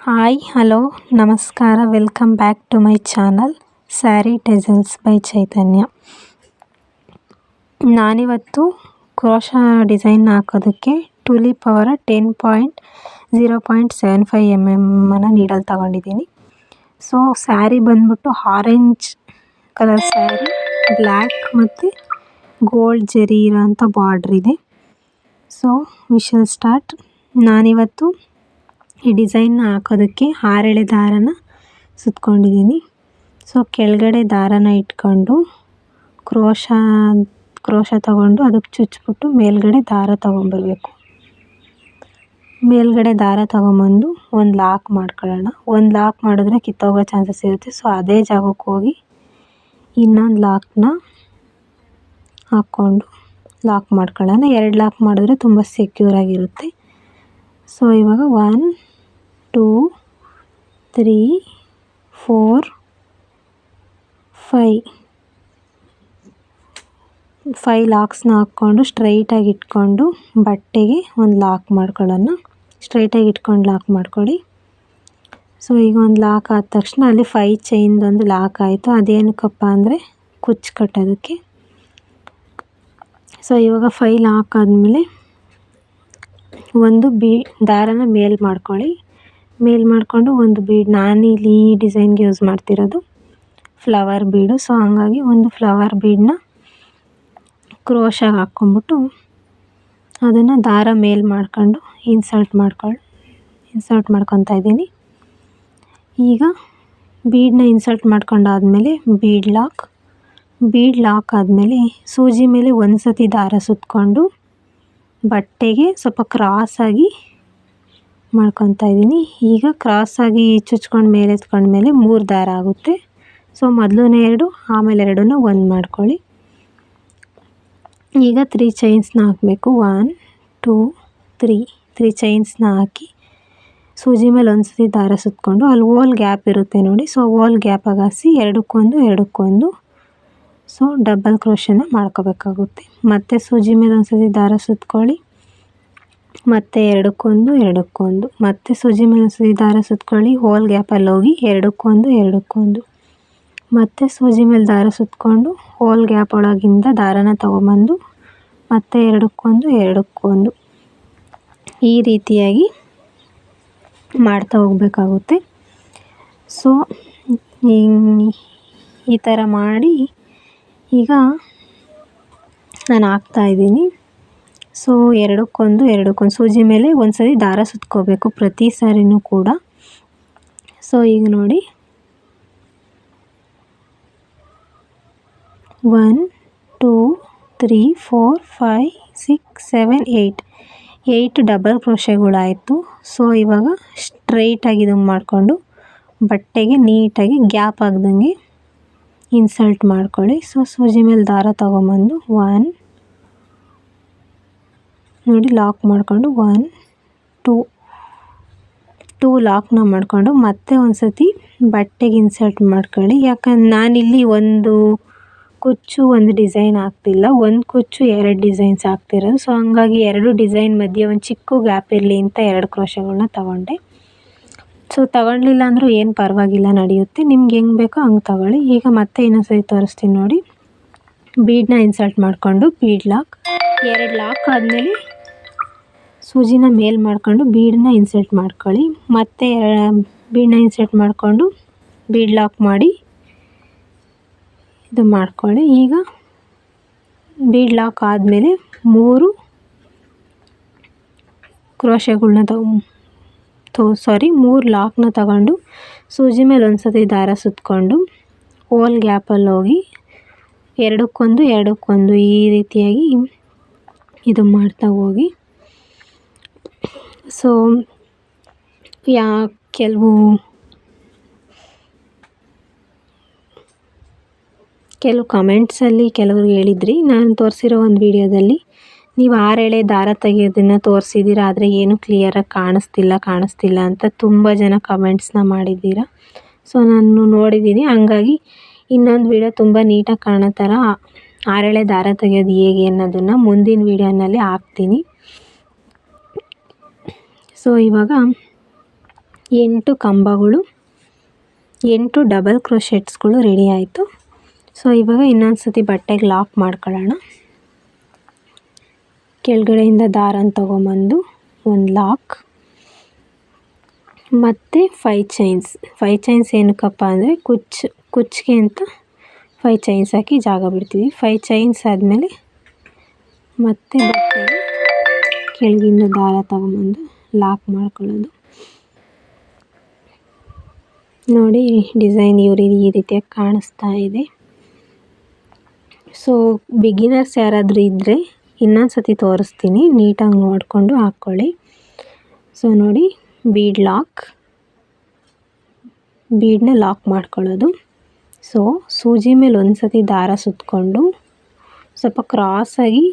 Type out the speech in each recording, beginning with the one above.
Hi hello ನಮಸ್ಕಾರ welcome back to my channel sari tassels by Chaitanya. ನಾನಿವತ್ತು crochet design ಹಾಕೋದಕ್ಕೆ Tulip ಅವರ 10.0.75 mm ನೀಡಲ್ ತಗೊಂಡಿದ್ದೀನಿ. ಸೊ ಸ್ಯಾರಿ ಬಂದ್ಬಿಟ್ಟು ಆರೆಂಜ್ ಕಲರ್ ಸ್ಯಾರಿ, ಬ್ಲ್ಯಾಕ್ ಮತ್ತು ಗೋಲ್ಡ್ ಜರಿ ಇರೋಂಥ ಬಾರ್ಡ್ರ್ ಇದೆ. So we shall start. ನಾನಿವತ್ತು ಈ ಡಿಸೈನ್ನ ಹಾಕೋದಕ್ಕೆ 6 ಎಳೆ ದಾರನ ಸುತ್ಕೊಂಡಿದ್ದೀನಿ. ಸೊ ಕೆಳಗಡೆ ದಾರನ ಇಟ್ಕೊಂಡು ಕ್ರೋಶ ತಗೊಂಡು ಅದಕ್ಕೆ ಚುಚ್ಚಿಬಿಟ್ಟು ಮೇಲ್ಗಡೆ ದಾರ ತೊಗೊಂಬರ್ಬೇಕು. ಮೇಲ್ಗಡೆ ದಾರ ತೊಗೊಂಬಂದು ಒಂದು ಲಾಕ್ ಮಾಡ್ಕೊಳ್ಳೋಣ. ಒಂದು ಲಾಕ್ ಮಾಡಿದ್ರೆ ಕಿತ್ತೋಗೋ ಚಾನ್ಸಸ್ ಇರುತ್ತೆ. ಸೊ ಅದೇ ಜಾಗಕ್ಕೆ ಹೋಗಿ ಇನ್ನೊಂದು ಲಾಕ್ನ ಹಾಕ್ಕೊಂಡು ಲಾಕ್ ಮಾಡ್ಕೊಳ್ಳೋಣ. 2 ಲಾಕ್ ಮಾಡಿದ್ರೆ ತುಂಬ ಸೆಕ್ಯೂರ್ ಆಗಿರುತ್ತೆ. ಸೊ ಇವಾಗ 1 2 3 4 5 ಲಾಕ್ಸ್ನ ಹಾಕ್ಕೊಂಡು ಸ್ಟ್ರೈಟಾಗಿ ಇಟ್ಕೊಂಡು ಬಟ್ಟೆಗೆ ಒಂದು ಲಾಕ್ ಮಾಡ್ಕೊಳ್ಳೋಣ. ಸ್ಟ್ರೈಟಾಗಿ ಇಟ್ಕೊಂಡು ಲಾಕ್ ಮಾಡ್ಕೊಳ್ಳಿ. ಸೊ ಈಗ ಒಂದು ಲಾಕ್ ಆದ ತಕ್ಷಣ ಅಲ್ಲಿ 5 ಚೈನ್ದೊಂದು ಲಾಕ್ ಆಯಿತು. ಅದೇನಕ್ಕಪ್ಪ ಅಂದರೆ ಕುಚ್ಚು ಕಟ್ಟೋದಕ್ಕೆ. ಸೊ ಇವಾಗ 5 ಲಾಕ್ ಆದಮೇಲೆ ಒಂದು ದಾರನ ಮೇಲ್ ಮಾಡ್ಕೊಳ್ಳಿ. ಮೇಲ್ ಮಾಡಿಕೊಂಡು ಒಂದು ಬೀಡ್, ನಾನಿಲ್ಲಿ ಈ ಡಿಸೈನ್ಗೆ ಯೂಸ್ ಮಾಡ್ತಿರೋದು ಫ್ಲವರ್ ಬೀಡು. ಸೊ ಹಂಗಾಗಿ ಒಂದು ಫ್ಲವರ್ ಬೀಡನ್ನ ಕ್ರೋಶಾಗಿ ಹಾಕ್ಕೊಂಬಿಟ್ಟು ಅದನ್ನು ದಾರ ಮೇಲ್ ಮಾಡ್ಕೊಂಡು ಇನ್ಸರ್ಟ್ ಮಾಡ್ಕೊತಾ ಇದ್ದೀನಿ. ಈಗ ಬೀಡನ್ನ ಇನ್ಸರ್ಟ್ ಮಾಡ್ಕೊಂಡಾದಮೇಲೆ ಬೀಡ್ ಲಾಕ್ ಆದಮೇಲೆ ಸೂಜಿ ಮೇಲೆ ಒಂದು ಸತಿ ದಾರ ಸುತ್ತಕೊಂಡು ಬಟ್ಟೆಗೆ ಸ್ವಲ್ಪ ಕ್ರಾಸಾಗಿ ಮಾಡ್ಕೊತಾ ಇದ್ದೀನಿ. ಈಗ ಕ್ರಾಸಾಗಿ ಚುಚ್ಕೊಂಡು ಮೇಲೆ ಎತ್ಕೊಂಡ್ಮೇಲೆ 3 ದಾರ ಆಗುತ್ತೆ. ಸೊ ಮೊದಲನೇ 2 ಆಮೇಲೆ 2ನ್ನ ಒಂದು ಮಾಡ್ಕೊಳ್ಳಿ. ಈಗ 3 ಚೈನ್ಸ್ನ ಹಾಕಬೇಕು. 1 2 3 ಚೈನ್ಸ್ನ ಹಾಕಿ ಸೂಜಿ ಮೇಲೆ ಒಂದು ಸತಿ ದಾರ ಸುತ್ತಕೊಂಡು ಅಲ್ಲಿ ಹೋಲ್ ಗ್ಯಾಪ್ ಇರುತ್ತೆ ನೋಡಿ. ಸೊ ಹೋಲ್ ಗ್ಯಾಪಾಗಿ ಹಾಸಿ ಎರಡಕ್ಕೊಂದು ಸೊ ಡಬಲ್ ಕ್ರೋಶನ ಮಾಡ್ಕೋಬೇಕಾಗುತ್ತೆ. ಮತ್ತು ಸೂಜಿ ಮೇಲೆ ಒಂದು ಸತಿ ದಾರ ಸುತ್ಕೊಳ್ಳಿ, ಮತ್ತು ಎರಡಕ್ಕೊಂದು ಮತ್ತು ಸೂಜಿ ಮೇಲೆ ಒಂದು ಸತಿ ದಾರ ಸುತ್ಕೊಳ್ಳಿ, ಹೋಲ್ ಗ್ಯಾಪಲ್ಲಿ ಹೋಗಿ ಎರಡಕ್ಕೊಂದು ಮತ್ತು ಸೂಜಿ ಮೇಲೆ ದಾರ ಸುತ್ತಕೊಂಡು ಹೋಲ್ ಗ್ಯಾಪ್ ಒಳಗಿಂದ ದಾರನ ತೊಗೊಂಬಂದು ಮತ್ತು ಎರಡಕ್ಕೊಂದು ಈ ರೀತಿಯಾಗಿ ಮಾಡ್ತಾ ಹೋಗಬೇಕಾಗುತ್ತೆ. ಸೊ ಈ ಥರ ಮಾಡಿ ಈಗ ನಾನು ಹಾಕ್ತಾಯಿದ್ದೀನಿ. ಸೊ ಎರಡಕ್ಕೊಂದು ಸೂಜಿ ಮೇಲೆ ಒಂದು ಸರಿ ದಾರ ಸುತ್ಕೋಬೇಕು ಪ್ರತಿ ಸಾರಿನೂ ಕೂಡ. ಸೊ ಈಗ ನೋಡಿ 1 2 3 4 5 6 7 8 ಡಬಲ್ ಕ್ರೋಶೆಗಳಾಯಿತು. ಸೊ ಇವಾಗ ಸ್ಟ್ರೈಟಾಗಿ ಇದನ್ನು ಮಾಡಿಕೊಂಡು ಬಟ್ಟೆಗೆ ನೀಟಾಗಿ ಗ್ಯಾಪ್ ಆಗ್ದಂಗೆ ಇನ್ಸರ್ಟ್ ಮಾಡ್ಕೊಳ್ಳಿ. ಸೊ ಸೂಜಿ ಮೇಲೆ ದಾರ ತೊಗೊಂಬಂದು 1 ನೋಡಿ ಲಾಕ್ ಮಾಡಿಕೊಂಡು 1 2 ಲಾಕ್ನ ಮಾಡಿಕೊಂಡು ಮತ್ತೆ ಒಂದು ಸತಿ ಬಟ್ಟೆಗೆ ಇನ್ಸರ್ಟ್ ಮಾಡ್ಕೊಳ್ಳಿ. ಯಾಕಂದ್ರೆ ನಾನಿಲ್ಲಿ ಒಂದು ಕುಚ್ಚು ಒಂದು ಡಿಸೈನ್ ಹಾಕ್ತಿಲ್ಲ, ಒಂದು ಕುಚ್ಚು 2 ಡಿಸೈನ್ಸ್ ಹಾಕ್ತಿರೋದು. ಸೊ ಹಂಗಾಗಿ 2 ಡಿಸೈನ್ ಮಧ್ಯೆ ಒಂದು ಚಿಕ್ಕ ಗ್ಯಾಪ್ ಇರಲಿ ಅಂತ 2 ಕ್ರೋಶಗಳನ್ನ ತೊಗೊಂಡೆ. ಸೊ ತಗೊಳ್ಳಿಲ್ಲ ಅಂದರೂ ಏನು ಪರವಾಗಿಲ್ಲ, ನಡೆಯುತ್ತೆ. ನಿಮ್ಗೆ ಹೆಂಗೆ ಬೇಕೋ ಹಂಗೆ ತೊಗೊಳ್ಳಿ. ಈಗ ಮತ್ತೆ ಇನ್ನೊಂದು ಸರಿ ತೋರಿಸ್ತೀನಿ ನೋಡಿ. ಬೀಡನ್ನ ಇನ್ಸರ್ಟ್ ಮಾಡಿಕೊಂಡು ಬೀಡ್ ಲಾಕ್ 2 ಲಾಕ್ ಆದಮೇಲೆ ಸೂಜಿನ ಮೇಲ್ ಮಾಡಿಕೊಂಡು ಬೀಡನ್ನ ಇನ್ಸರ್ಟ್ ಮಾಡ್ಕೊಳ್ಳಿ. ಮತ್ತು ಬೀಡನ್ನ ಇನ್ಸರ್ಟ್ ಮಾಡಿಕೊಂಡು ಬೀಡ್ ಲಾಕ್ ಮಾಡಿ ಇದು ಮಾಡ್ಕೊಳ್ಳಿ. ಈಗ ಬೀಡ್ ಲಾಕ್ ಆದಮೇಲೆ 3 ಕ್ರೋಶೆಗಳ್ನ 3 ಲಾಕ್ನ ತಗೊಂಡು ಸೂಜಿ ಮೇಲೆ ಒಂದು ಸತಿ ದಾರ ಸುತ್ತಕೊಂಡು ಹೋಲ್ ಗ್ಯಾಪಲ್ಲಿ ಹೋಗಿ ಎರಡಕ್ಕೊಂದು ಈ ರೀತಿಯಾಗಿ ಇದು ಮಾಡ್ತಾ ಹೋಗಿ. ಸೊ ಕೆಲವು ಕಮೆಂಟ್ಸಲ್ಲಿ ಕೆಲವರು ಹೇಳಿದ್ರಿ, ನಾನು ತೋರಿಸಿರೋ ಒಂದು ವಿಡಿಯೋದಲ್ಲಿ ನೀವು 6 ಎಳೆ ದಾರ ತೆಗೆಯೋದನ್ನು ತೋರಿಸಿದ್ದೀರ, ಆದರೆ ಏನು ಕ್ಲಿಯರಾಗಿ ಕಾಣಿಸ್ತಿಲ್ಲ ಅಂತ ತುಂಬ ಜನ ಕಮೆಂಟ್ಸ್ನ ಮಾಡಿದ್ದೀರ. ಸೊ ನಾನು ನೋಡಿದ್ದೀನಿ, ಹಂಗಾಗಿ ಇನ್ನೊಂದು ವಿಡಿಯೋ ತುಂಬ ನೀಟಾಗಿ ಕಾಣೋ ಥರ 6 ಎಳೆ ದಾರ ತೆಗೆಯೋದು ಹೇಗೆ ಅನ್ನೋದನ್ನು ಮುಂದಿನ ವಿಡಿಯೋನಲ್ಲಿ ಹಾಕ್ತೀನಿ. ಸೊ ಇವಾಗ 8 ಕಂಬಗಳು, 8 ಡಬಲ್ ಕ್ರೋಶೆಟ್ಸ್ಗಳು ರೆಡಿ ಆಯಿತು. ಸೊ ಇವಾಗ ಇನ್ನೊಂದು ಸತಿ ಬಟ್ಟೆಗೆ ಲಾಕ್ ಮಾಡ್ಕೊಳ್ಳೋಣ. ಕೆಳಗಡೆಯಿಂದ ದಾರನ ತೊಗೊಂಬಂದು ಒಂದು ಲಾಕ್ ಮತ್ತು 5 ಚೈನ್ಸ್ ಏನಕ್ಕಪ್ಪ ಅಂದರೆ ಕುಚ್ಚಿಗೆ ಅಂತ 5 ಚೈನ್ಸ್ ಹಾಕಿ ಜಾಗ ಬಿಡ್ತೀವಿ. 5 ಚೈನ್ಸ್ ಆದಮೇಲೆ ಮತ್ತೆ ಬಟ್ಟೆಗೆ ಕೆಳಗಿಂದ ದಾರ ತೊಗೊಂಬಂದು ಲಾಕ್ ಮಾಡ್ಕೊಳ್ಳೋದು. ನೋಡಿ ಡಿಸೈನ್ ಈ ರೀತಿಯಾಗಿ ಕಾಣಿಸ್ತಾ ಇದೆ. ಸೊ ಬಿಗಿನರ್ಸ್ ಯಾರಾದರೂ ಇದ್ದರೆ ಇನ್ನೊಂದು ಸತಿ ತೋರಿಸ್ತೀನಿ, ನೀಟಾಗಿ ನೋಡಿಕೊಂಡು ಹಾಕ್ಕೊಳ್ಳಿ. ಸೊ ನೋಡಿ ಬೀಡನ್ನ ಲಾಕ್ ಮಾಡ್ಕೊಳ್ಳೋದು. ಸೊ ಸೂಜಿ ಮೇಲೆ ಒಂದು ಸತಿ ದಾರ ಸುತ್ತಕೊಂಡು ಸ್ವಲ್ಪ ಕ್ರಾಸಾಗಿ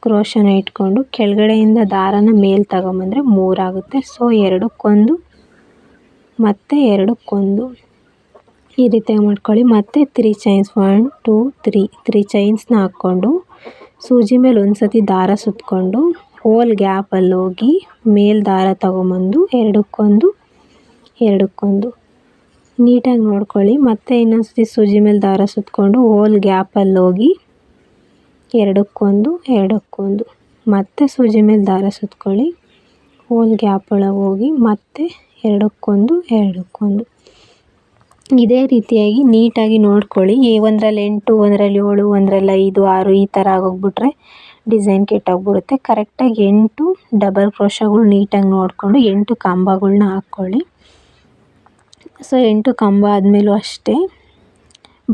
ಕ್ರೋಶನ ಇಟ್ಕೊಂಡು ಕೆಳಗಡೆಯಿಂದ ದಾರನ ಮೇಲೆ ತಗೊಂಬಂದರೆ 3 ಆಗುತ್ತೆ. ಸೊ 2ಕ್ಕೊಂದು ಮತ್ತು 2ಕ್ಕೊಂದು ಈ ರೀತಿಯಾಗಿ ಮಾಡ್ಕೊಳ್ಳಿ. ಮತ್ತು 3 ಚೈನ್ಸ್ 1 2 3 ಚೈನ್ಸ್ನ ಹಾಕ್ಕೊಂಡು ಸೂಜಿ ಮೇಲೆ ಒಂದು ಸತಿ ದಾರ ಸುತ್ತಕೊಂಡು ಹೋಲ್ ಗ್ಯಾಪಲ್ಲಿ ಹೋಗಿ ಮೇಲೆ ದಾರ ತೊಗೊಂಬಂದು 2ಕ್ಕೊಂದು ನೀಟಾಗಿ ನೋಡ್ಕೊಳ್ಳಿ. ಮತ್ತು ಇನ್ನೊಂದು ಸತಿ ಸೂಜಿ ಮೇಲೆ ದಾರ ಸುತ್ತಕೊಂಡು ಹೋಲ್ ಗ್ಯಾಪಲ್ಲಿ ಹೋಗಿ 2ಕ್ಕೊಂದು ಮತ್ತೆ ಸೂಜಿ ಮೇಲೆ ದಾರ ಸುತ್ಕೊಳ್ಳಿ, ಹೋಲ್ ಗ್ಯಾಪ್ ಒಳಗೆ ಹೋಗಿ ಮತ್ತೆ 2ಕ್ಕೊಂದು ಇದೇ ರೀತಿಯಾಗಿ ನೀಟಾಗಿ ನೋಡ್ಕೊಳ್ಳಿ. ಒಂದರಲ್ಲಿ 8, ಒಂದರಲ್ಲಿ 7, ಒಂದರಲ್ಲಿ 5, 6 ಈ ಥರ ಆಗೋಗ್ಬಿಟ್ರೆ ಡಿಸೈನ್ ಕೆಟ್ಟೋಗ್ಬಿಡುತ್ತೆ. ಕರೆಕ್ಟಾಗಿ 8 ಡಬಲ್ ಕ್ರೋಶಗಳು ನೀಟಾಗಿ ನೋಡಿಕೊಂಡು 8 ಕಂಬಗಳನ್ನ ಹಾಕ್ಕೊಳ್ಳಿ. ಸೊ 8 ಕಂಬ ಆದಮೇಲೂ ಅಷ್ಟೇ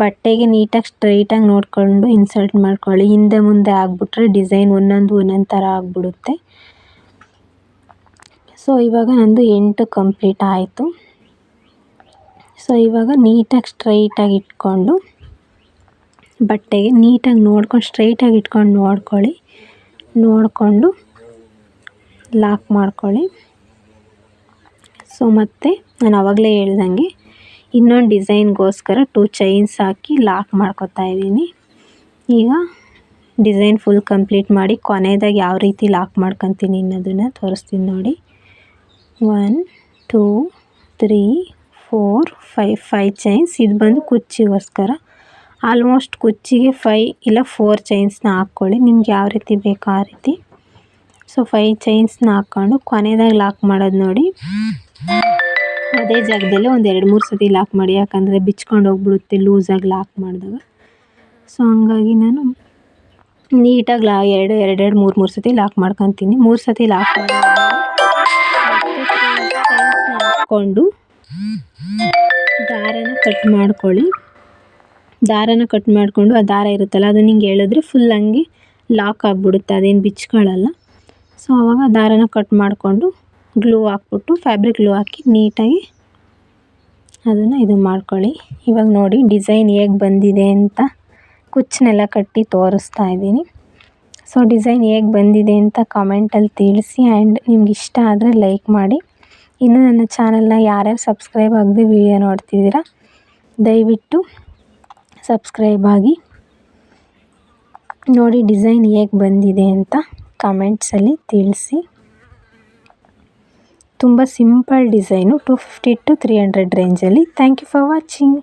ಬಟ್ಟೆಗೆ ನೀಟಾಗಿ ಸ್ಟ್ರೈಟಾಗಿ ನೋಡಿಕೊಂಡು ಇನ್ಸರ್ಟ್ ಮಾಡ್ಕೊಳ್ಳಿ. ಹಿಂದೆ ಮುಂದೆ ಆಗಿಬಿಟ್ರೆ ಡಿಸೈನ್ ಒಂದೊಂದು ಥರ ಆಗಿಬಿಡುತ್ತೆ. ಸೊ ಇವಾಗ ನಂದು 8 ಕಂಪ್ಲೀಟ್ ಆಯಿತು. ಸೊ ಇವಾಗ ನೀಟಾಗಿ ಸ್ಟ್ರೈಟಾಗಿ ಇಟ್ಕೊಂಡು ಬಟ್ಟೆಗೆ ನೀಟಾಗಿ ನೋಡ್ಕೊಂಡು ಸ್ಟ್ರೈಟಾಗಿ ಇಟ್ಕೊಂಡು ನೋಡಿಕೊಂಡು ಲಾಕ್ ಮಾಡ್ಕೊಳ್ಳಿ. ಸೊ ಮತ್ತು ನಾನು ಆವಾಗಲೇ ಹೇಳ್ದಂಗೆ ಇನ್ನೊಂದು ಡಿಸೈನ್ಗೋಸ್ಕರ 2 ಚೈನ್ಸ್ ಹಾಕಿ ಲಾಕ್ ಮಾಡ್ಕೊತಾ ಇದ್ದೀನಿ. ಈಗ ಡಿಸೈನ್ ಫುಲ್ ಕಂಪ್ಲೀಟ್ ಮಾಡಿ ಕೊನೆಯದಾಗಿ ಯಾವ ರೀತಿ ಲಾಕ್ ಮಾಡ್ಕೊತೀನಿ ಅನ್ನೋದನ್ನು ತೋರಿಸ್ತೀನಿ ನೋಡಿ. 1 2 3 4 5 ಚೈನ್ಸ್. ಇದು ಬಂದು ಕುಚ್ಚಿಗೋಸ್ಕರ. ಆಲ್ಮೋಸ್ಟ್ ಕುಚ್ಚಿಗೆ 5 ಇಲ್ಲ 4 ಚೈನ್ಸ್ನ ಹಾಕ್ಕೊಳ್ಳಿ, ನಿಮ್ಗೆ ಯಾವ ರೀತಿ ಬೇಕೋ ಆ ರೀತಿ. ಸೊ 5 ಚೈನ್ಸ್ನ ಹಾಕ್ಕೊಂಡು ಕೊನೆಯದಾಗಿ ಲಾಕ್ ಮಾಡೋದು ನೋಡಿ. ಅದೇ ಜಾಗದಲ್ಲೇ ಒಂದು 2-3 ಸತಿ ಲಾಕ್ ಮಾಡಿ, ಯಾಕಂದರೆ ಬಿಚ್ಕೊಂಡು ಹೋಗ್ಬಿಡುತ್ತೆ ಲೂಸಾಗಿ ಲಾಕ್ ಮಾಡಿದಾಗ. ಸೊ ಹಂಗಾಗಿ ನಾನು ನೀಟಾಗಿ 2-3 ಸತಿ ಲಾಕ್ ಮಾಡ್ಕೊತೀನಿ. 3 ಸತಿ ಲಾಕ್ ಮಾಡಿ ಹಾಕ್ಕೊಂಡು ದಾರನ ಕಟ್ ಮಾಡ್ಕೊಳ್ಳಿ. ದಾರನ ಕಟ್ ಮಾಡಿಕೊಂಡು ಆ ದಾರ ಇರುತ್ತಲ್ಲ ಅದು ನಿಂಗೆ ಹೇಳಿದ್ರೆ ಫುಲ್ ಹಂಗೆ ಲಾಕ್ ಆಗಿಬಿಡುತ್ತೆ, ಅದೇನು ಬಿಚ್ಕೊಳ್ಳಲ್ಲ. ಸೊ ಆವಾಗ ದಾರನ ಕಟ್ ಮಾಡಿಕೊಂಡು ಗ್ಲೂ ಹಾಕ್ಬಿಟ್ಟು ಫ್ಯಾಬ್ರಿಕ್ ಗ್ಲೂ ಹಾಕಿ ನೀಟಾಗಿ ಅದನ್ನು ಇದು ಮಾಡ್ಕೊಳ್ಳಿ. ಇವಾಗ ನೋಡಿ ಡಿಸೈನ್ ಹೇಗೆ ಬಂದಿದೆ ಅಂತ ಕುಚ್ಚನ್ನೆಲ್ಲ ಕಟ್ಟಿ ತೋರಿಸ್ತಾ ಇದ್ದೀನಿ. ಸೊ ಡಿಸೈನ್ ಹೇಗೆ ಬಂದಿದೆ ಅಂತ ಕಮೆಂಟಲ್ಲಿ ತಿಳಿಸಿ. ಆ್ಯಂಡ್ ನಿಮ್ಗೆ ಇಷ್ಟ ಆದರೆ ಲೈಕ್ ಮಾಡಿ. ಇನ್ನು ನನ್ನ ಚಾನಲ್ನ ಯಾರ್ಯಾರು ಸಬ್ಸ್ಕ್ರೈಬ್ ಆಗದೆ ವಿಡಿಯೋ ನೋಡ್ತಿದ್ದೀರಾ ದಯವಿಟ್ಟು ಸಬ್ಸ್ಕ್ರೈಬ್ ಆಗಿ ನೋಡಿ ಡಿಸೈನ್ ಹೇಗೆ ಬಂದಿದೆ ಅಂತ ಕಮೆಂಟ್ಸಲ್ಲಿ ತಿಳಿಸಿ. ತುಂಬ ಸಿಂಪಲ್ ಡಿಸೈನು, 250 to 300 ರೇಂಜಲ್ಲಿ. Thank you for watching.